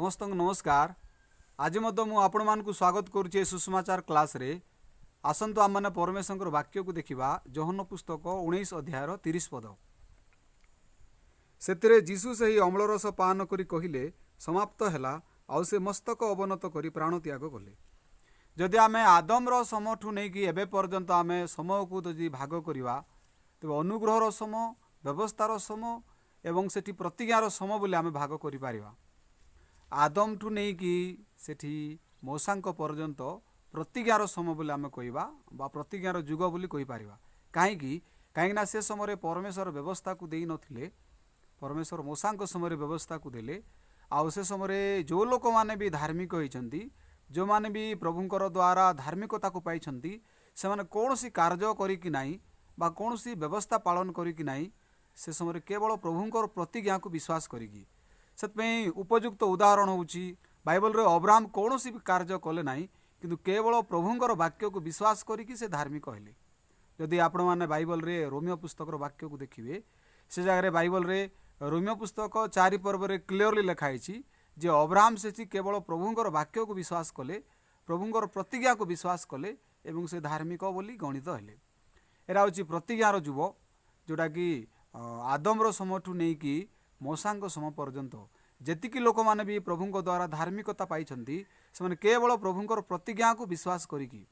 समस्त नमस्कार। आज आपण स्वागत करुचे सुसमाचार क्लास रे। आसंतु आम मैंने परमेश्वर वाक्य को देखा यूहन्ना पुस्तक 19 अध्याय 30 पद। से जीशु से ही अम्ल रस पान करी कहिले समाप्त है आउ से मस्तक अवनत करी प्राण त्याग कले। जदि आम आदम समठू नहीं कि एबे पर्यंत आम समय को जदि भाग करवा तेज अनुग्रहर सम व्यवस्थार सम एवं सेठी प्रतिज्ञार सम बोली आम भाग कर आदम ठू नहीं कि सेठी मौसांक पर्यंत प्रतिज्ञार सम बोली आम कहवा बा प्रतिज्ञार जुग बोली कहि परिबा। कहीं से समय परमेश्वर व्यवस्था को दे नथिले। परमेश्वर मौसांक समय व्यवस्था को देले। आउ से समय जो लोक माने भी धार्मिक होइछंती, जो माने भी प्रभुंकर द्वारा धार्मिकता को पाइछंती, से माने कौनसी कार्य करी कि नाही बा कौनसी व्यवस्था पालन करी कि नाही, से समय केवल प्रभुंकर प्रतिज्ञा को विश्वास करिकी। से उपयुक्त उदाहरण होउची बाइबल रे अब्राहम कौनसी भी कार्य कले नाही, किंतु केवल प्रभुंकर वाक्य को विश्वास करिकी से धार्मिक हेले। जदि आपण माने बाइबल रे रोमियो पुस्तक वाक्य को देखिए, से जगह बाइबल रे रोमियो पुस्तक 4 पर्व रे क्लियरली लिखाई जे अब्राहम से केवल प्रभुंकर वाक्य को विश्वास कले, प्रभुंकर प्रतिज्ञा को विश्वास कले एवं से धार्मिक बोली गणित हेले। एरा होची प्रतिज्ञार जुग, जोटा कि आदमर समठू नहीं कि मौसांक सम पर्यंत जेतिकी लोक माने भी प्रभुंक द्वारा धार्मिकता पाइछंती, से केवल प्रभुंकर प्रतिज्ञा को विश्वास करिकी।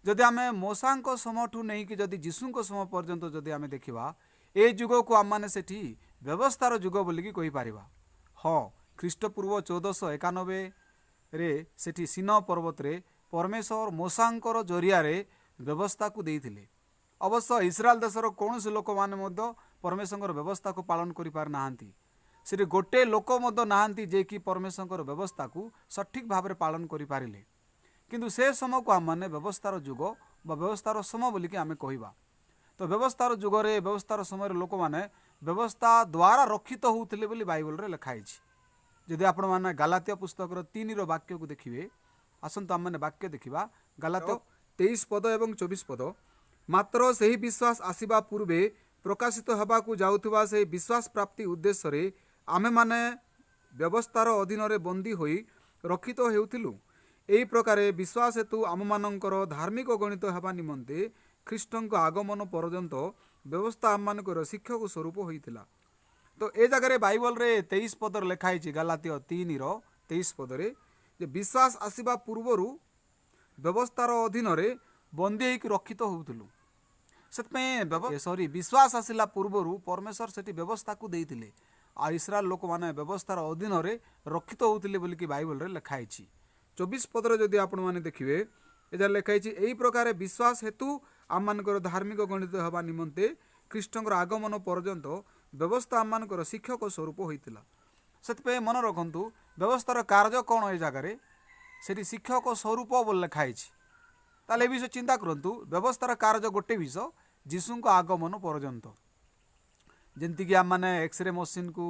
जदि आमे मौसांक समठू नहीं कि जदि जीशुंक सम पर्यंत जदि आमे देखिबा, ए जुग को आम माने सेठी व्यवस्थार जुग बोलिकी कहि पारिबा। हाँ, ख्रीष्टपूर्व 1491 रे सेठी सीना पर्वत रे परमेश्वर मौसांकर जरिया रे व्यवस्था को देइथिले। अवश्य इस्राएल देशर कौन से लोक माने मध्य परमेश्वर व्यवस्था को पालन करि पार नाहंती। से गोटे लोक मध्य नाहंती जे कि परमेश्वर व्यवस्था को सठिक भाव में पालन करि पारिले। किंतु से समय को आम माने व्यवस्थार जुग बा व्यवस्थार समय बोलिकी आमे कहिबा। तो व्यवस्थार जुग रे व्यवस्थार समय लोक माने व्यवस्था द्वारा रक्षित होउथिले बोली बाइबल रे लिखा हैछि। जदि आपण माने गलातिया पुस्तक 3 रो वाक्य को देखिबे, आसंत आम माने वाक्य देखिबा गलातिया 23 पद एवं 24 पद। मात्र सही विश्वास आसीबा पूर्वे प्रकाशित हवा को जाउथुबा से विश्वास प्राप्ति उद्देश्य रे आमे माने व्यवस्थार अधीन रे बंदी होई रक्षित हेउथिलु। एही प्रकारे विश्वास हेतु आम मानकर धार्मिक गणित हेबा निमंते ख्रीष्टंक आगमन पर्यंत व्यवस्था आम मानकर शिक्षक स्वरूप होइतिला। तो ए जगह बाइबल रे 23 पदर लिखाई गलातिया 3 रो 23 पदरे जे विश्वास आसीबा पूर्वरु व्यवस्थार अधीन रे बंदी होइक रक्षित होउथिलु। विश्वास आसिला पूर्वरु परमेश्वर सेठी व्यवस्था को देइथिले आ इस्राएल लोक माने व्यवस्थार अधीन रे रक्षित होउथिले बोली कि बाइबल रे लिखाई 24 पदरे जदि आपण माने देखिबे एजा लिखाई एही प्रकार विश्वास हेतु आम मानकर धार्मिक गणित हेबा निमंते ख्रीष्टंकर आगमन पर्यंत व्यवस्था आम मानकर शिक्षक स्वरूप होइतिला। सेतपे मन रखंतु व्यवस्थार कार्य कोन ए जगह रे सेठी शिक्षक स्वरूप बोल लिखाई। ताले विषय चिंता करंतु व्यवस्थार कार्य गोटे विषय जीशुंक आगमन पर्यंत। जेमती कि आम मैंने एक्सरे मशीन को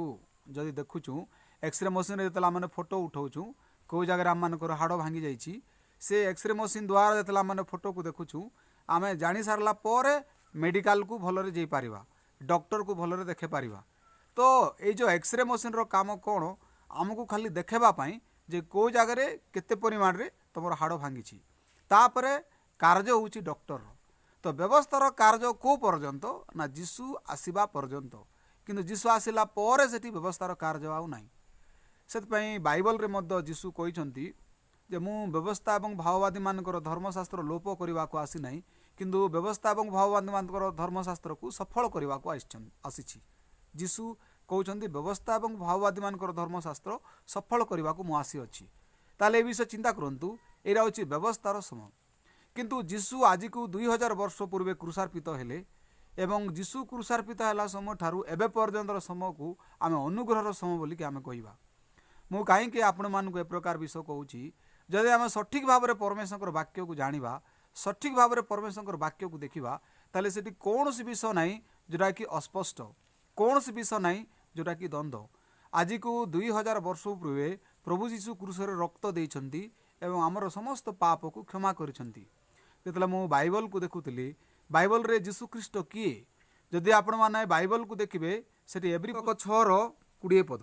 जदि देखुचु, एक्सरे मशीन जो आम फोटो उठाऊँ कौ जगह आम मानकर हाड़ भांगी जाइए, से एक्सरे मशीन द्वारा जो आम फोटो को देखुचु आम जानी सारा पर मेडिकल को भलरे जाई पारिबा, डॉक्टर को भलरे देखे पारिबा। तो ये जो एक्सरे मशीन रो काम कौन आमको खाली देखेबा पाई जे कौ जगह केते परिमाण रे तुम हाड़ भांगी तापर कार्य होउची डॉक्टर। तो व्यवस्थार कार्य को पर्यंत ना जीशु आसीबा पर्यंत, किंतु जीशु आसिला पर सेठी व्यवस्थार कार्य आउ नाही। सेतपई बाइबल रे मध्य जीशु कहिसंती जे मु व्यवस्था एवं भाववादी मानकर धर्मशास्त्र लोप करने को आसी नहीं, किंतु व्यवस्था एवं भाववादी मानकर धर्मशास्त्र को सफल करने को आसी। जीशु कहते व्यवस्था एवं भाववादी मानकर धर्मशास्त्र सफल करने को मुआसी अच्छी। ताले ए विषय चिंता करंतु एरा होची व्यवस्थार समय। किंतु जीशु आज को 2000 वर्ष पूर्वे क्रूसार्पित हेले एवं जीशु क्रूसार्पित है समय ठारू एबे पर्यंत समय को आम अनुग्रहर समय बोलिक आम कहवा। मु कहीं आपण मानक ए प्रकार विषय कहूँ जदि आम सठिक भाव में परमेश्वर वाक्य को जाना, सठिक भाव में परमेश्वर वाक्य को देखा, ताले सेठी कौन सी विषय नाई जोटा कि अस्पष्ट, कौन सी विषय नाई जोटा कि द्वंद्व। आज को 2000 वर्ष पूर्वे प्रभु जीशु क्रूसर रक्त देइछंती एवं आमर समस्त पाप को क्षमा करिछंती। जेतले मु बाइबल को देखुतली, बाइबल रे जीशु ख्रीष्ट किए जदि आपण माने बाइबल को देखिबे सेठी एब्री 6:20 पद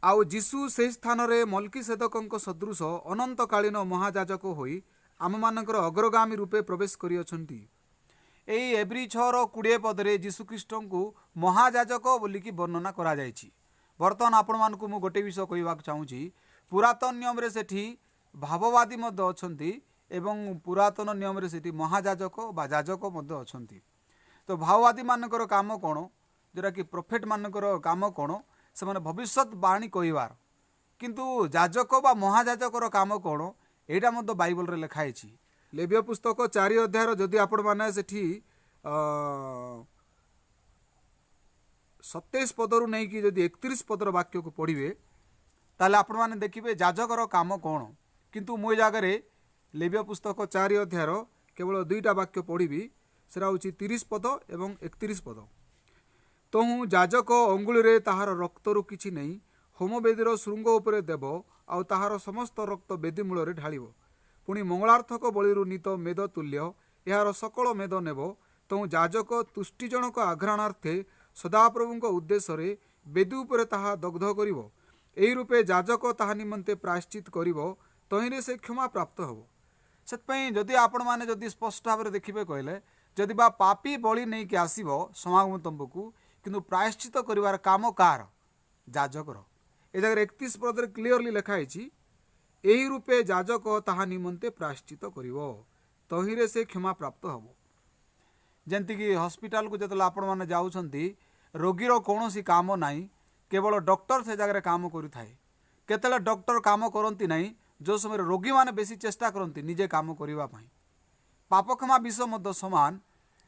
आउ जीशु से स्थान रे मल्कीसेदकଙ୍କ सदृश अनंतकालीन महायाजक होई आमମାନଙ୍କର अग्रगामी रूपे प्रवेश करिअछंती। एई एब्री 6:20 पदरे जीशुख्रीष्टଙ୍କୁ महायाजक बोलिकी वर्णना करा जायछि। बर्तमान आपण मानकु मु गोटे विषय कहबाक चाहूँगी। पुरातन नियम रे सेठी भाववादी मध्य अछंती एवं पुरातन नियम रे सेठी महायाजक बा याजक मध्य अछंती। तो भाववादी मानकर काम कौन, जोटा कि प्रोफेट मानकर काम कौन, से माने भविष्यवाणी कहबार, किंतु याजक बा महायाजकर काम कौन एटा मध्य बाइबल रे लिखाई। लेविय पुस्तक 4 अध्याय जदि आपण माने सेठी 27 पदरु नहीं कि जदि 31 पदर वाक्य को पढ़िबे ताले आपण माने देखिबे याजकर काम कौन। किंतु मो जगह लेविय पुस्तक 4 अध्याय केवल 2टा वाक्य पढ़िबी, सेरा होची 30 पद एवं 31 पद। तहु याजक अंगुली रे ताहार रक्तरु किछि नहीं होमवेदीर शृंग उपरे देव आउ ताहार समस्त रक्त वेदी मूल रे ढालिबो। पुणी मंगलार्थक बलिरु नीत मेद तुल्य यार सकल मेद नेब। तहु याजक तुष्टिजनक आघ्राणार्थे सदाप्रभुଙ୍କ उद्देश्य वेदी उपरे ताहा दग्ध करिवो। एही रूपे याजक ताहा निमंते प्रायश्चित करिवो, तहिरे से क्षमा प्राप्त हबो। सेतपई जदि आपण माने जदि स्पष्ट भाव देखिबे कहले जदि बा पापी बलि नहीं कि आसीबो समागम तंबुकु, किंतु प्रायश्चित करिवार काम कार याजकर। ए जगह 31 पद क्लियरली लिखा है, एही रूपे याजक ताहा निमंते प्रायश्चित करिवो, तहिरे से क्षमा प्राप्त हबो। जेंति कि हॉस्पिटल को जतले आपण माने जाउछंती रोगीर कौनसी काम नाही, केवल डॉक्टर से जगह काम करि थाए। केतले डॉक्टर काम करंती नाही, जो समय रोगी माने बेसी चेष्टा करंती निजे काम करिवा पई। पाप क्षमा विषय मध्य समान।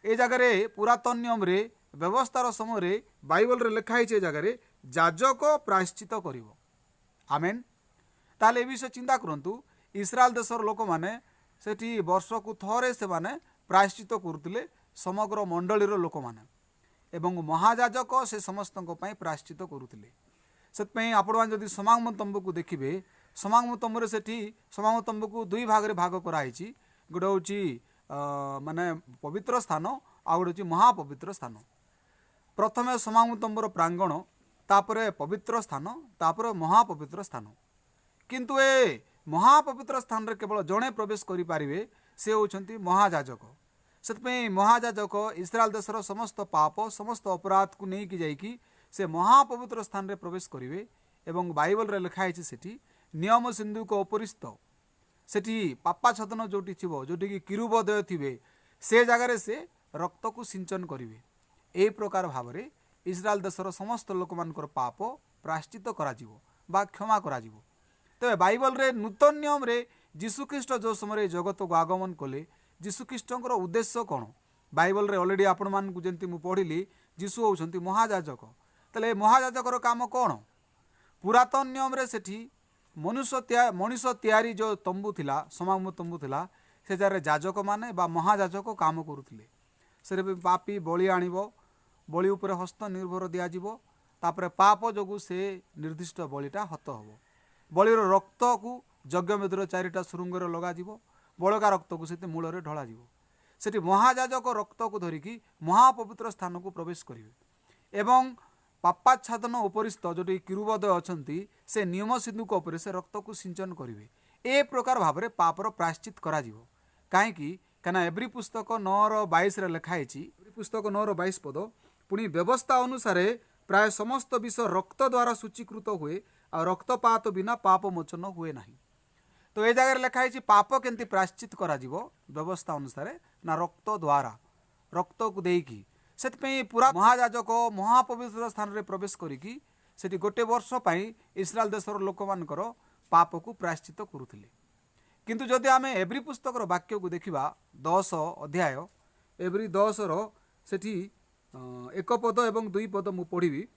ए जगह पुरातन नियम रे व्यवस्थार समय रे बाइबल रे लिखा है जगह याजक प्रायश्चित करिवो। आमेन। ताले ए विषय चिंता करंतु, इस्राएल देशर लोक माने सेठी वर्ष को थरे से माने प्रायश्चित करुतिले समग्र मंडलीर लोक माने, एवं महायाजक से समस्तଙ୍କ ପାଇଁ प्रायश्चित करुतिले। सेतपई आपण माने जदि समागम तंबु को देखिबे, समागम तंबु रे सेठी समागम तंबु को दुई भाग रे भाग कराइछि। गोटे होची माने पवित्र स्थान, आ गोटे होची महापवित्र स्थान। प्रथमे समागम तंबुर प्रांगण, तापरे पवित्र स्थान, तापरे महापवित्र स्थान। किंतु ए महापवित्र स्थान रे केवल जणे प्रवेश करि पारिबे, से होचंती महायाजक। सेतपई महायाजक इस्राएल देशर समस्त पाप समस्त अपराध को नहीं कि जाइकी से महापवित्र स्थान रे प्रवेश करिवे। एवं बाइबल रे लिखा है सेठी नियम सिंधु को उपरिस्थ सेठी पापा छदन जोटी थिबो, जोटी कि किरुबदय थिबे, से जगह से रक्त को सिंचन करिवे। एही प्रकार भावरे इस्राएल देशर समस्त लोक मानकर पाप प्रायश्चित करा जिवो बा क्षमा करा जिवो। तेबे बाइबल रे नूतन नियम रे जीशुख्रीष्ट जो समय जगत को आगमन कले, जीशुख्रीष्टଙ୍କର उद्देश्य कौन? बाइबल रे ऑलरेडी आपण मान को जेंति मु पढ़िली, जीशु होउछंती महायाजक। तले महायाजकर काम कौन? पुरातन नियम रे सेठी मनुष्य तैयारी जो तंबू थिला, समागम तंबू थिला, से जारे याजक माने बा महायाजक काम करुथिले। से पापी बलि आनिबो, बलि उपरे हस्त निर्भर दिया जिवो, तापरे पाप जोगु से निर्दिष्ट बलिटा हत हबो। बलिर रक्त को यज्ञ मेदर 4टा शृंगर लगा जिवो, बलका रक्त को सेते मूल रे ढला जिवो। सेठी महायाजक रक्त को धरिकी महापवित्र स्थान को प्रवेश करिवे। एवं पापाच्छादन उपरिस्थ जोटी किरुबदय अछंती, से नियम सिंधु को उपरे से रक्त को सिंचन करिवे। ए प्रकार भावरे पापर प्रायश्चित करा जिवो। काहेकि काना एब्री पुस्तक 9:22 रे लिखा हैछि, एब्री पुस्तक 9:22 पद, पुणी व्यवस्था अनुसार प्राय समस्त विषय रक्त द्वारा सूचीकृत हुए, आ रक्तपात बिना पाप मोचन हुए नहीं। तो ए जगह लिखा है पाप केंति प्रायश्चित करा जिवो व्यवस्था अनुसार ना रक्त द्वारा, रक्त को देकी। सेतपई पूरा महायाजक महापवित्र स्थान रे प्रवेश करिकी सेठी गोटे वर्ष पई इस्राएल देशर लोक मानकर पाप को प्रायश्चित करुथिले। किंतु जदि आमे एब्री पुस्तकर वाक्य को देखिबा 10 अध्याय एब्री 10 रो सेठी 1 पद एवं 2 पद मु पढ़िबी।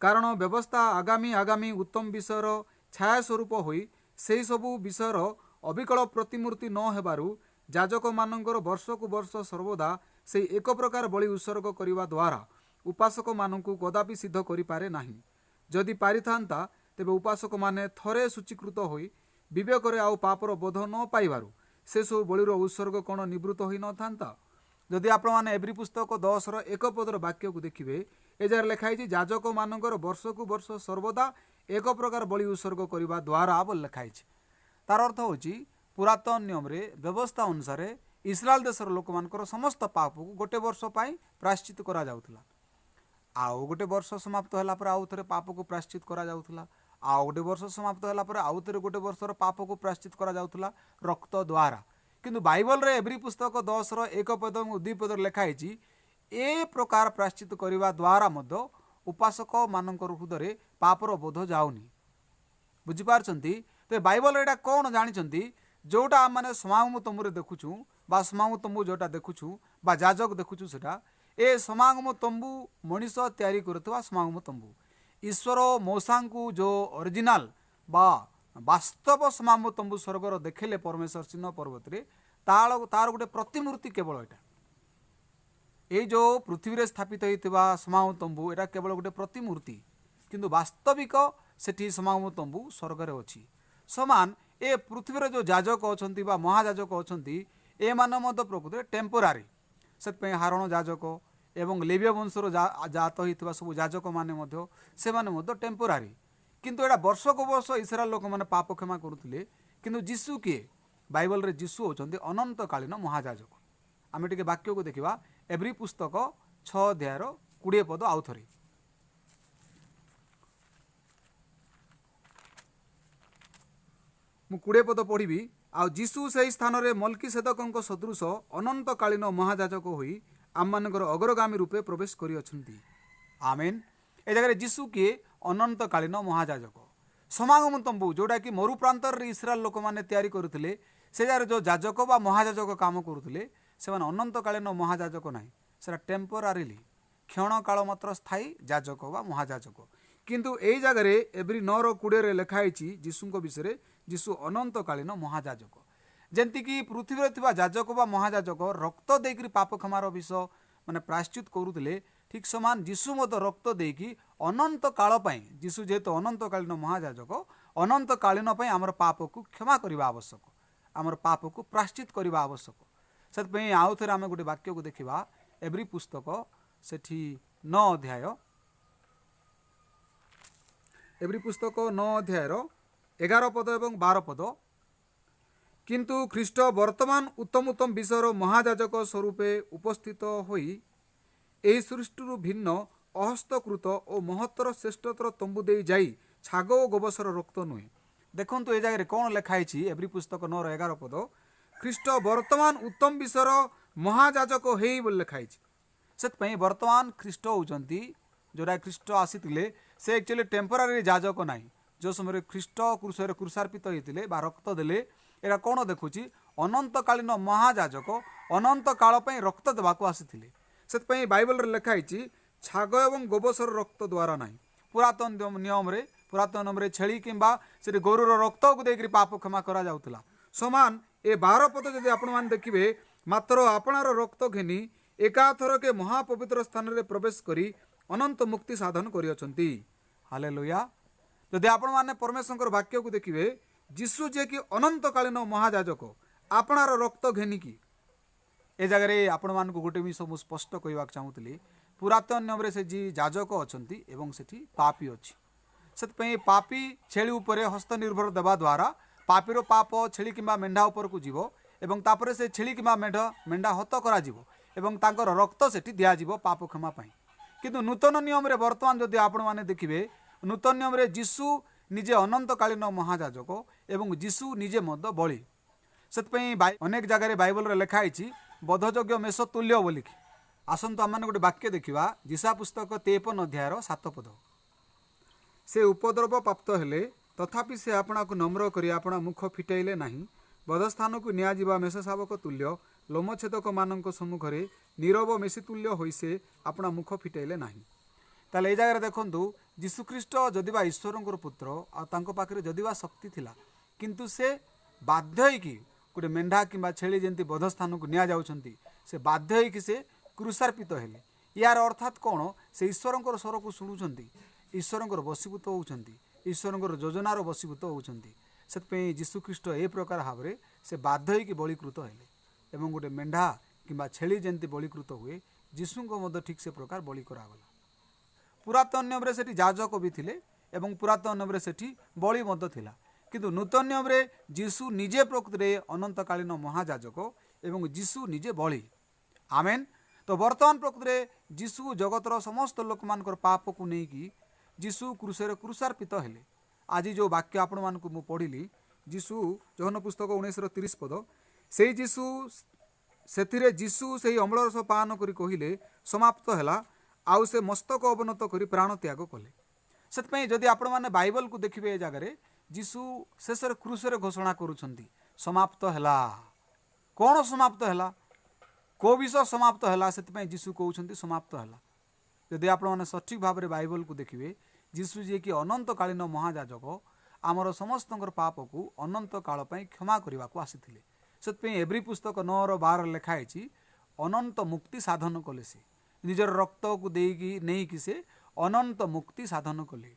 कारण व्यवस्था आगामी आगामी उत्तम विषयर छाया स्वरूप होई सेही सबु विषयर अविकल प्रतिमूर्ति न हेबारु याजक मानकर वर्ष को वर्ष सर्वदा से एक प्रकार बलि उत्सर्ग करिवा द्वारा उपासक मानकु कदापि सिद्ध करि पारे नाही। जदि पारिथांता तेबे उपासक माने थरे सूचीकृत होई विवेक रे आउ पापर बोध न पाइबारु से सब बलिर उत्सर्ग कोन निवृत्त होई न थांता। जदि आपण माने एब्री पुस्तक 10 रो 1 पदर वाक्य को देखिबे, ए जार लिखा है याजक मानकर वर्ष को वर्ष सर्वदा एक प्रकार बलि उत्सर्ग करने द्वारा बोली लिखाई। तार अर्थ होची पुरातन नियम रे व्यवस्था अनुसार इस्राएल देशर लोक मानकर समस्त पाप को गोटे वर्ष पाई प्रायश्चित करा जाउथला। आउ गोटे वर्ष समाप्त होला पर आउ थरे पाप को प्रायश्चित करा जाउथला। आउ गोटे वर्ष समाप्त होला पर आउ थरे गोटे वर्षर पाप को प्रायश्चित करा जाउथला रक्त द्वारा। किंतु बाइबल रे एब्री पुस्तक 10 रो 1 पद और 2 पद लिखाई ए प्रकार प्रायश्चित करने द्वारा मध्य उपासक मानकर हृदय पापर बोध जाऊनी। बुझिपारछंती? तो बाइबल एटा कौन जानी जोटा आम मैंने समागम तंबू देखुचु बा समागम तंबू जोटा देखुचु बा जाजक देखुचु सेटा ए समागम तंबू मनीष तैयारी करथवा समागम तंबू। ईश्वर मौसा को जो ओरिजिनल बा वास्तव समागम तंबू स्वर्गर देखेले परमेश्वर सिंह पर्वत रे तार गोटे प्रतिमूर्ति केवल एटा। ये जो पृथ्वी रे स्थापित होता समागम तंबू एटा केवल गोटे प्रतिमूर्ति किंतु वास्तविक सेठी समागम तंबू स्वर्ग रे अछि। समान ए पृथ्वी रे जो जाजक अछंती बा महाजाजक अछंती ए मान मध्य प्रकृति टेम्पोरारी से हारण जाजक एवं लेवीय वंशर जात होता सब जाजक माने मध्य से माने मध्य टेम्पोरारी किंतु एटा वर्ष को वर्ष इस्राएल लोक माने पाप क्षमा करुथिले। किंतु जीसु किए बाइबल रे जीसु होचंती अनंत कालीन महाजाजक। आमे टिके वाक्य को देखिबा एब्री पुस्तक 6 अध्याय 20 पद आउ थरे मु 20 पद पढ़ी। आउ जीसु से स्थान रे मल्कीसेदकଙ୍କ सदृश अनंत कालीन महाजाजक होई आम मानकर अग्रगामी रूपे प्रवेश करि अछंती। आमेन। ए जगह जीसु किए अनंत कालीन महाजाजक। समागम तंबू जोटा कि मरु प्रांतर रे इस्राएल लोक माने तैयारी करुथिले से जार जो जाजक बा महाजाजक काम करुथिले से माने अनंत कालीन महाजाजक नाही सेरा टेम्पोरारीली क्षण काल मात्र स्थायी जाजक बा महाजाजक। किंतु एई जगह रे एब्री 9 रो 20 रे लिखाइछि जीसुଙ୍କ विषय जीसु अनंत कालीन महाजाजक। जेंति कि पृथ्वी रे थिबा जाजक बा महाजाजक रक्त देकरी पाप क्षमार विषय माने प्रायश्चित करुथिले ठीक समान जीसु मत रक्त देकी अनंत काल पई जीसु जेतो अनंत कालीन महाजाजक अनंत कालीन पई हमर पाप को क्षमा करबा आवश्यक हमर पाप को प्रायश्चित करबा आवश्यक। सेत पई आउ थरे हम गोटे वाक्य को देखिबा एब्री पुस्तक सेठी 9 अध्याय एब्री पुस्तक 9 अध्याय 11 पद एवं 12 पद। किंतु ख्रीष्ट वर्तमान उत्तम उत्तम विषयर महाजाजक स्वरूपे उपस्थित होई एही सृष्टि भिन्न अहस्तकृत और महत्तर श्रेष्ठतर तंबू दे जाई छाग और गोबसर रक्त नुहे। देखंतु ए जगह कौन लिखाई एब्री पुस्तक 9 11 पद ख्रीष्ट वर्तमान उत्तम विषयर महाजाजक हेई बोली लिखाई। से वर्तमान ख्रीष्ट होउचंती जोड़ा ख्रीष्ट आसीथिले से एक्चुअली टेम्पोरारी जाजक नाही। जो समय ख्रीष्ट क्रूसरे क्रूसार्पित होते बा रक्त देले एरा कौन देखुची अनंत कालीन महाजाजक अनंत काल पई रक्त देवाक आसीथिले। से बाइबल रे लिखाई छाग एवं गोबसर रक्त द्वारा नाही। पुरातन नियम रे पुरातन नियम रे छेली किंबा से गोरुर रक्त को देकरी पाप क्षमा करा जाउतला। समान ए 12 पद जदि आपण मान देखिबे मात्र आपणार रक्त घेनी एकाथर के महापवित्र स्थान रे प्रवेश करी अनंत मुक्ति साधन करि अछंती। हालेलुया। जदि आपण माने परमेश्वर वाक्य को देखिबे जीसु जे कि अनंत कालीन महाजाजक आपणार रक्त घेनी की ए जगह रे आपण मान को गोटे विषय स्पष्ट कहवा चाहूली। पुरातन नियम रे से जी जाजक अछंती एवं सेठी पापी अछि। सेतपई पापी छेली उपरे हस्त निर्भर देवा द्वारा पापीर पाप छेली किंबा मेंढा उपर को जीवो एवं तापरे से छेली किंबा मेंढा हत करा जीवो एवं तांकर रक्त सेठी दिया जीवो पाप क्षमा पई। किंतु नूतन नियम रे वर्तमान जदि आपण माने देखिबे नूतन नियम रे जीसु निजे अनंत कालीन महाजाजक एवं जीसु निजे मद बलि। सेतपई अनेक जगह रे बाइबल रे लिखाई बधयोग्य मेष तुल्य बोलिकी। आसंतु आम गोटे वाक्य देखा जिसा पुस्तक 53 अध्याय 7 पद। से उपद्रव प्राप्त हेले तथापि से आपना को नम्र करी आपना मुख फिटाइले नहीं। बधस्थान को नियाजिबा मेष शावक तुल्य लोमछेदक मानक सम्मुखरे नीरव मेसी तुल्य होई से आपना मुख फिटाइले नहीं। ताले ए जगह देखंतु जीशुख्रीष्ट जदिबा ईश्वरंकर पुत्र आ तांको पाखरे जदिबा शक्ति थिला किंतु से बाध्य होइकी गोटे मेंढा किंबा छेली जेंती बधस्थान को निया जाउछंती से बाध्य होइकी से क्रूसार्पित हेले। यार अर्थात कौन से ईश्वरंकर स्वर को शुणुचंती ईश्वरंकर बसीभूत होउछंती ईश्वरंकर योजनार बसीभूत होउछंती। सेतपई जीशुख्रीष्ट ए प्रकार भाव से बाध्य होइकी बलिकृत हेले एवं गोटे मेंढा किंबा छेली जेंती बलिकृत हुए जीशुंको मध्य ठीक से प्रकार बलि करागला। पुरातन नियम रे सेठी जाजक भी थिले ଏବଂ ପୁରାତନ ନିୟମରେ ସେଠି ବଳି ମଧ୍ୟ ଥିଲା। କିନ୍ତୁ ନୂତନ ନିୟମରେ ଯୀଶୁ ନିଜେ ପ୍ରକୃତିରେ ଅନନ୍ତକାଳୀନ ମହାଯାଜକ ଏବଂ ଯୀଶୁ ନିଜେ ବଳି। ଆମେନ୍। ତ ବର୍ତ୍ତମାନ ପ୍ରକୃତିରେ ଯୀଶୁ ଜଗତର ସମସ୍ତ ଲୋକମାନଙ୍କର ପାପକୁ ନେଇକି ଯୀଶୁ କ୍ରୁଶରେ କ୍ରୁଶାର୍ପିତ ହେଲେ। ଆଜି ଯେଉଁ ବାକ୍ୟ ଆପଣମାନଙ୍କୁ ମୁଁ ପଢ଼ିଲି, ଯୀଶୁ ଯୋହନ ପୁସ୍ତକ 19:30 ପଦ, ସେଇ ଯୀଶୁ ସେଥିରେ ଯୀଶୁ ସେହି ଅମ୍ଳରସ ପାନ କରି କହିଲେ ସମାପ୍ତ ହେଲା, ଆଉ ସେ ମସ୍ତକ ଅବନତ କରି ପ୍ରାଣ ତ୍ୟାଗ କଲେ। ସେଥିପାଇଁ ଯଦି ଆପଣମାନେ ବାଇବଲକୁ ଦେଖିବେ, ଏ ଜାଗାରେ ଯୀଶୁ ଶେଷରେ କ୍ରୁଶରେ ଘୋଷଣା କରୁଛନ୍ତି ସମାପ୍ତ ହେଲା। କ'ଣ ସମାପ୍ତ ହେଲା? କେଉଁ ବିଷୟ ସମାପ୍ତ ହେଲା? ସେଥିପାଇଁ ଯୀଶୁ କହୁଛନ୍ତି ସମାପ୍ତ ହେଲା। ଯଦି ଆପଣମାନେ ସଠିକ୍ ଭାବରେ ବାଇବଲକୁ ଦେଖିବେ, ଯୀଶୁ ଯିଏକି ଅନନ୍ତକାଳୀନ ମହାଯାଜକ, ଆମର ସମସ୍ତଙ୍କର ପାପକୁ ଅନନ୍ତ କାଳ ପାଇଁ କ୍ଷମା କରିବାକୁ ଆସିଥିଲେ। ସେଥିପାଇଁ ଏବ୍ରୀ ପୁସ୍ତକ 9:12 ଲେଖା ହେଇଛି, ଅନନ୍ତ ମୁକ୍ତି ସାଧନ କଲେ। ସେ ନିଜର ରକ୍ତକୁ ଦେଇକି ନେଇକି ସେ ଅନନ୍ତ ମୁକ୍ତି ସାଧନ କଲେ।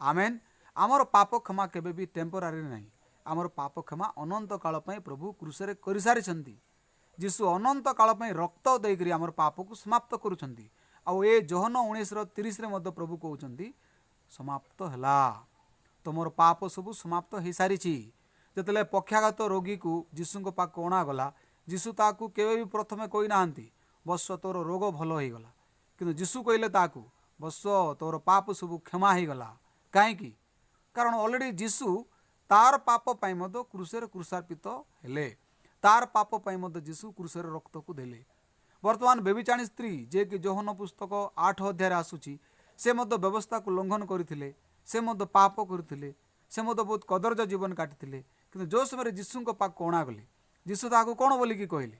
ଆମେନ୍। ଆମର ପାପ କ୍ଷମା କେବେ ବି ଟେମ୍ପୋରାରୀ ନାହିଁ। ଆମର ପାପ କ୍ଷମା ଅନନ୍ତ କାଳ ପାଇଁ ପ୍ରଭୁ କ୍ରୁଶରେ କରିସାରିଛନ୍ତି। ଯୀଶୁ ଅନନ୍ତ କାଳ ପାଇଁ ରକ୍ତ ଦେଇକରି ଆମର ପାପକୁ ସମାପ୍ତ କରୁଛନ୍ତି। ଆଉ ଏ ଯୋହନ 19:30 ମଧ୍ୟ ପ୍ରଭୁ କହୁଛନ୍ତି ସମାପ୍ତ ହେଲା। ତୁମର ପାପ ସବୁ ସମାପ୍ତ ହୋଇସାରିଛି। ଯେତେବେଳେ ପକ୍ଷାଘାତ ରୋଗୀକୁ ଯୀଶୁଙ୍କ ପାଖକୁ ଅଣାଗଲା, ଯୀଶୁ ତାକୁ କେବେ ବି ପ୍ରଥମେ କହିନାହାନ୍ତି ବତ୍ସ ତୋର ରୋଗ ଭଲ ହୋଇଗଲା। କିନ୍ତୁ ଯୀଶୁ କହିଲେ ତାକୁ ବତ୍ସ ତୋର ପାପ ସବୁ କ୍ଷମା ହୋଇଗଲା। କାହିଁକି? କାରଣ ଅଲରେଡ଼ି ଯୀଶୁ ତାର ପାପ ପାଇଁ ମଧ୍ୟ କ୍ରୁଶରେ କ୍ରୁଶାର୍ପିତ ହେଲେ। ତାର ପାପ ପାଇଁ ମଧ୍ୟ ଯୀଶୁ କ୍ରୁଶରେ ରକ୍ତକୁ ଦେଲେ। ବର୍ତ୍ତମାନ ବ୍ୟଭିଚାରୀ ସ୍ତ୍ରୀ ଯିଏକି ଯୋହନ ପୁସ୍ତକ 8 ଅଧ୍ୟାୟରେ ଆସୁଛି, ସେ ମଧ୍ୟ ବ୍ୟବସ୍ଥାକୁ ଲଙ୍ଘନ କରିଥିଲେ। ସେ ମଧ୍ୟ ପାପ କରିଥିଲେ। ସେ ମଧ୍ୟ ବହୁତ କଦର୍ଯ୍ୟ ଜୀବନ କାଟିଥିଲେ। କିନ୍ତୁ ଯେଉଁ ସମୟରେ ଯୀଶୁଙ୍କ ପାଖକୁ ଅଣାଗଲେ, ଯୀଶୁ ତାହାକୁ କ'ଣ ବୋଲିକି କହିଲେ?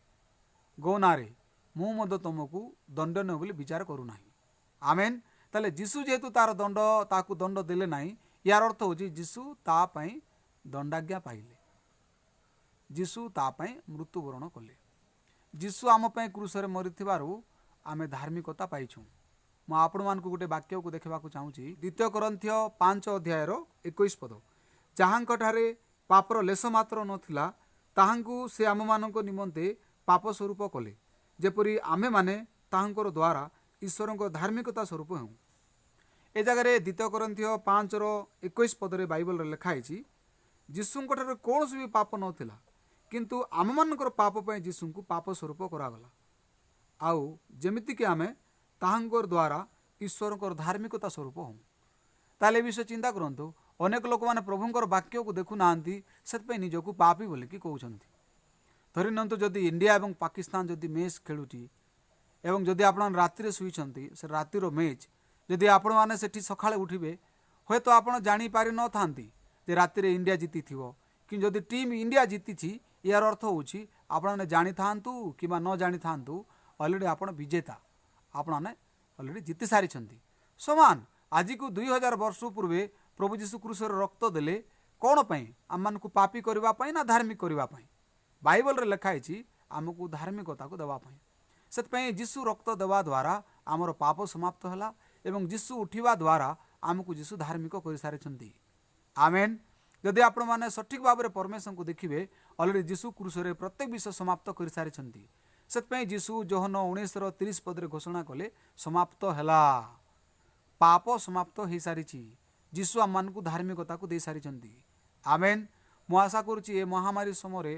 ଗୋ ନାରେ, ମୁଁ ମଧ୍ୟ ତୁମକୁ ଦଣ୍ଡନୀୟ ବୋଲି ବିଚାର କରୁନାହିଁ। ଆମେନ୍। ତାହେଲେ ଯୀଶୁ ଯେହେତୁ ତାକୁ ଦଣ୍ଡ ଦେଲେ ନାହିଁ, ୟାର ଅର୍ଥ ହେଉଛି ଯୀଶୁ ତା ପାଇଁ ଦଣ୍ଡାଜ୍ଞା ପାଇଲେ। ଯୀଶୁ ତା ପାଇଁ ମୃତ୍ୟୁବରଣ କଲେ। ଯୀଶୁ ଆମ ପାଇଁ କ୍ରୁଶରେ ମରିଥିବାରୁ ଆମେ ଧାର୍ମିକତା ପାଇଛୁ। ମୁଁ ଆପଣମାନଙ୍କୁ ଗୋଟେ ବାକ୍ୟକୁ ଦେଖିବାକୁ ଚାହୁଁଛି, 2 କରିନ୍ଥୀୟ 5:21 ପଦ, ଯାହାଙ୍କଠାରେ ପାପର ଲେଶ ମାତ୍ର ନଥିଲା, ତାହାଙ୍କୁ ସେ ଆମମାନଙ୍କ ନିମନ୍ତେ ପାପ ସ୍ୱରୂପ କଲେ, ଯେପରି ଆମେମାନେ ତାହାଙ୍କର ଦ୍ୱାରା ଈଶ୍ୱରଙ୍କ ଧାର୍ମିକତା ସ୍ୱରୂପ ହେଉ। ଏ ଜାଗାରେ 2 କରିନ୍ଥୀୟ 5:21 ପଦରେ ବାଇବଲରେ ଲେଖା ହେଇଛି, ଯୀଶୁଙ୍କଠାରେ କୌଣସି ବି ପାପ ନଥିଲା, କିନ୍ତୁ ଆମମାନଙ୍କର ପାପ ପାଇଁ ଯୀଶୁଙ୍କୁ ପାପ ସ୍ୱରୂପ କରାଗଲା, ଆଉ ଯେମିତିକି ଆମେ ତାହାଙ୍କର ଦ୍ୱାରା ଈଶ୍ୱରଙ୍କର ଧାର୍ମିକତା ସ୍ୱରୂପ ହେଉ। ତାହେଲେ ଏ ବିଷୟ ଚିନ୍ତା କରନ୍ତୁ। ଅନେକ ଲୋକମାନେ ପ୍ରଭୁଙ୍କର ବାକ୍ୟକୁ ଦେଖୁନାହାନ୍ତି, ସେଥିପାଇଁ ନିଜକୁ ପାପୀ ବୋଲିକି କହୁଛନ୍ତି। ଧରି ନିଅନ୍ତୁ, ଯଦି ଇଣ୍ଡିଆ ଏବଂ ପାକିସ୍ତାନ ଯଦି ମ୍ୟାଚ୍ ଖେଳୁଛି ଏବଂ ଯଦି ଆପଣମାନେ ରାତିରେ ଶୋଇଛନ୍ତି, ସେ ରାତିର ମ୍ୟାଚ୍ ଯଦି ଆପଣମାନେ ସେଠି ସକାଳେ ଉଠିବେ, ହୁଏତ ଆପଣ ଜାଣିପାରିନଥାନ୍ତି ଯେ ରାତିରେ ଇଣ୍ଡିଆ ଜିତିଥିବ। କିନ୍ତୁ ଯଦି ଟିମ୍ ଇଣ୍ଡିଆ ଜିତିଛି, ୟାର ଅର୍ଥ ହେଉଛି ଆପଣମାନେ ଜାଣିଥାନ୍ତୁ କିମ୍ବା ନ ଜାଣିଥାନ୍ତୁ, ଅଲରେଡ଼ି ଆପଣ ବିଜେତା, ଆପଣମାନେ ଅଲରେଡ଼ି ଜିତି ସାରିଛନ୍ତି। ସମାନ ଆଜିକୁ 2000 ବର୍ଷ ପୂର୍ବେ ପ୍ରଭୁ ଯୀଶୁ କ୍ରୁଶରେ ରକ୍ତ ଦେଲେ କ'ଣ ପାଇଁ? ଆମମାନଙ୍କୁ ପାପୀ କରିବା ପାଇଁ ନା ଧାର୍ମିକ କରିବା ପାଇଁ? ବାଇବଲରେ ଲେଖା ହେଇଛି ଆମକୁ ଧାର୍ମିକତାକୁ ଦେବା ପାଇଁ। ସେଥିପାଇଁ ଯୀଶୁ ରକ୍ତ ଦେବା ଦ୍ୱାରା ଆମର ପାପ ସମାପ୍ତ ହେଲା ଏବଂ ଯୀଶୁ ଉଠିବା ଦ୍ୱାରା ଆମକୁ ଯୀଶୁ ଧାର୍ମିକ କରିସାରିଛନ୍ତି। ଆମେନ୍। ଯଦି ଆପଣମାନେ ସଠିକ୍ ଭାବରେ ପରମେଶ୍ୱରଙ୍କୁ ଦେଖିବେ, ଅଲରେଡ଼ି ଯୀଶୁ କ୍ରୁଶରେ ପ୍ରତ୍ୟେକ ବିଷୟ ସମାପ୍ତ କରିସାରିଛନ୍ତି। ସେଥିପାଇଁ ଯୀଶୁ ଯୋହନ 19:30 ପଦରେ ଘୋଷଣା କଲେ ସମାପ୍ତ ହେଲା। ପାପ ସମାପ୍ତ ହୋଇସାରିଛି। ଯୀଶୁ ଆମମାନଙ୍କୁ ଧାର୍ମିକତାକୁ ଦେଇସାରିଛନ୍ତି। ଆମେନ୍। ମୁଁ ଆଶା କରୁଛି ଏ ମହାମାରୀ ସମୟରେ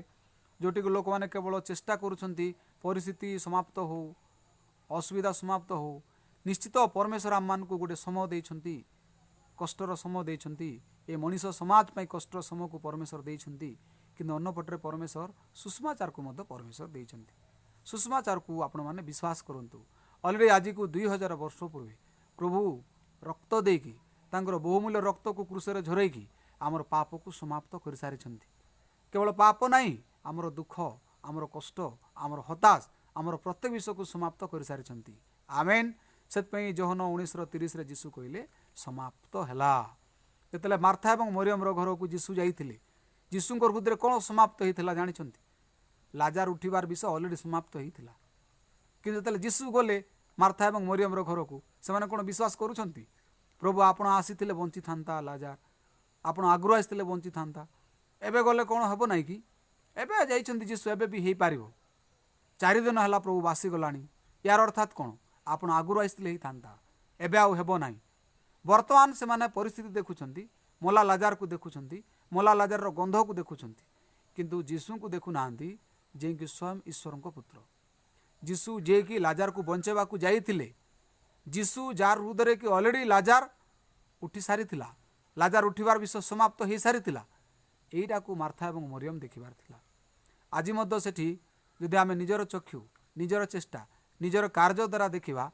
ଯେଉଁଠିକି ଲୋକମାନେ କେବଳ ଚେଷ୍ଟା କରୁଛନ୍ତି ପରିସ୍ଥିତି ସମାପ୍ତ ହେଉ, ଅସୁବିଧା ସମାପ୍ତ ହେଉ, ନିଶ୍ଚିତ ପରମେଶ୍ୱର ଆମମାନଙ୍କୁ ଗୋଟେ ସମୟ ଦେଇଛନ୍ତି, କଷ୍ଟର ସମୟ ଦେଇଛନ୍ତି। ଏ ମଣିଷ ସମାଜ ପାଇଁ କଷ୍ଟର ସମୟକୁ ପରମେଶ୍ୱର ଦେଇଛନ୍ତି। କିନ୍ତୁ ଅନ୍ୟପଟରେ ପରମେଶ୍ୱର ସୁଷମାଚାରକୁ ମଧ୍ୟ ପରମେଶ୍ୱର ଦେଇଛନ୍ତି। ସୁଷମାଚାରକୁ ଆପଣମାନେ ବିଶ୍ୱାସ କରନ୍ତୁ। ଅଲରେଡ଼ି ଆଜିକୁ 2000 ବର୍ଷ ପୂର୍ବେ ପ୍ରଭୁ ରକ୍ତ ଦେଇକି, ତାଙ୍କର ବହୁମୂଲ୍ୟ ରକ୍ତକୁ କ୍ରୁଶରେ ଝରେଇକି ଆମର ପାପକୁ ସମାପ୍ତ କରିସାରିଛନ୍ତି। କେବଳ ପାପ ନାହିଁ, ଆମର ଦୁଃଖ, ଆମର କଷ୍ଟ, ଆମର ହତାଶ, ଆମର ପ୍ରତ୍ୟେକ ବିଷୟକୁ ସମାପ୍ତ କରିସାରିଛନ୍ତି। ଆମେନ୍। ସେଥିପାଇଁ ଯୋହନ 19:30ରେ ଯୀଶୁ କହିଲେ ସମାପ୍ତ ହେଲା। ଯେତେବେଳେ ମାର୍ଥା ଏବଂ ମରିୟମର ଘରକୁ ଯୀଶୁ ଯାଇଥିଲେ, ଯୀଶୁଙ୍କ ହୃଦୟରେ କ'ଣ ସମାପ୍ତ ହୋଇଥିଲା ଜାଣିଛନ୍ତି? ଲାଜାର ଉଠିବାର ବିଷୟ ଅଲରେଡ଼ି ସମାପ୍ତ ହୋଇଥିଲା। କିନ୍ତୁ ଯେତେବେଳେ ଯୀଶୁ ଗଲେ ମାର୍ଥା ଏବଂ ମରିୟମର ଘରକୁ, ସେମାନେ କ'ଣ ବିଶ୍ୱାସ କରୁଛନ୍ତି? ପ୍ରଭୁ ଆପଣ ଆସିଥିଲେ ବଞ୍ଚିଥାନ୍ତା, ଲାଜାର ଆପଣ ଆଗରୁ ଆସିଥିଲେ ବଞ୍ଚିଥାନ୍ତା, ଏବେ ଗଲେ କ'ଣ ହେବ ନାହିଁ କି? ଏବେ ଯାଇଛନ୍ତି ଯୀଶୁ, ଏବେ ବି ହେଇପାରିବ। 4 ଦିନ ହେଲା ପ୍ରଭୁ ବାସିଗଲାଣି। ୟାର ଅର୍ଥାତ୍ କ'ଣ? ଆପଣ ଆଗରୁ ଆସିଥିଲେ ହେଇଥାନ୍ତା, ଏବେ ଆଉ ହେବ ନାହିଁ। ବର୍ତ୍ତମାନ ସେମାନେ ପରିସ୍ଥିତି ଦେଖୁଛନ୍ତି, ମଲା ଲାଜାରକୁ ଦେଖୁଛନ୍ତି, ମଲା ଲାଜାରର ଗନ୍ଧକୁ ଦେଖୁଛନ୍ତି, କିନ୍ତୁ ଯୀଶୁଙ୍କୁ ଦେଖୁନାହାନ୍ତି, ଯିଏକି ସ୍ୱୟଂ ଈଶ୍ୱରଙ୍କ ପୁତ୍ର। ଯୀଶୁ ଯିଏକି ଲାଜାରକୁ ବଞ୍ଚାଇବାକୁ ଯାଇଥିଲେ, ଯୀଶୁ ଯାହାର ହୃଦୟରେ କି ଅଲରେଡ଼ି ଲାଜାର ଉଠି ସାରିଥିଲା, ଲାଜାର ଉଠିବାର ବିଷୟ ସମାପ୍ତ ହୋଇସାରିଥିଲା, ଏଇଟାକୁ ମାର୍ଥା ଏବଂ ମରିୟମ ଦେଖିବାର ଥିଲା। ଆଜି ମଧ୍ୟ ସେଠି ଯଦି ଆମେ ନିଜର ଚକ୍ଷୁ, ନିଜର ଚେଷ୍ଟା, ନିଜର କାର୍ଯ୍ୟ ଦ୍ୱାରା ଦେଖିବା,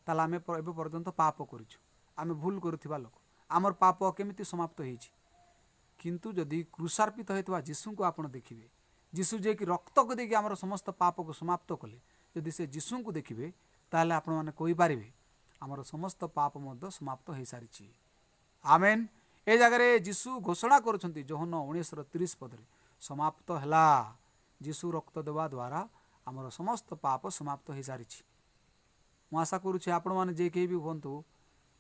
ତାହେଲେ ଆମେ ଏବେ ପର୍ଯ୍ୟନ୍ତ ପାପ କରିଛୁ, ଆମେ ଭୁଲ କରୁଥିବା ଲୋକ, ଆମର ପାପ କେମିତି ସମାପ୍ତ ହେଇଛି। କିନ୍ତୁ ଯଦି କ୍ରୁଶାର୍ପିତ ହୋଇଥିବା ଯୀଶୁଙ୍କୁ ଆପଣ ଦେଖିବେ, ଯୀଶୁ ଯିଏକି ରକ୍ତକୁ ଦେଇକି ଆମର ସମସ୍ତ ପାପକୁ ସମାପ୍ତ କଲେ, ଯଦି ସେ ଯୀଶୁଙ୍କୁ ଦେଖିବେ, ତାହେଲେ ଆପଣମାନେ କହିପାରିବେ ଆମର ସମସ୍ତ ପାପ ମଧ୍ୟ ସମାପ୍ତ ହୋଇସାରିଛି। ଆମେନ୍। ଏ ଜାଗାରେ ଯୀଶୁ ଘୋଷଣା କରୁଛନ୍ତି ଯୋହନ 19:30 ପଦରେ, ସମାପ୍ତ ହେଲା। ଯୀଶୁ ରକ୍ତ ଦେବା ଦ୍ୱାରା ଆମର ସମସ୍ତ ପାପ ସମାପ୍ତ ହୋଇସାରିଛି। ମୁଁ ଆଶା କରୁଛି ଆପଣମାନେ ଯେ କେହି ବି ହୁଅନ୍ତୁ,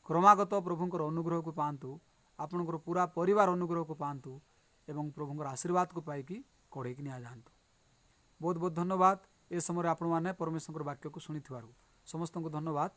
କ୍ରମାଗତ ପ୍ରଭୁଙ୍କର ଅନୁଗ୍ରହକୁ ପାଆନ୍ତୁ, ଆପଣଙ୍କର ପୁରା ପରିବାର ଅନୁଗ୍ରହକୁ ପାଆନ୍ତୁ ଏବଂ ପ୍ରଭୁଙ୍କର ଆଶୀର୍ବାଦକୁ ପାଇକି କଢ଼େଇକି ନିଆଯାଆନ୍ତୁ। ବହୁତ ବହୁତ ଧନ୍ୟବାଦ। ଏ ସମୟରେ ଆପଣମାନେ ପରମେଶ୍ୱରଙ୍କର ବାକ୍ୟକୁ ଶୁଣିଥିବାରୁ ସମସ୍ତଙ୍କୁ ଧନ୍ୟବାଦ।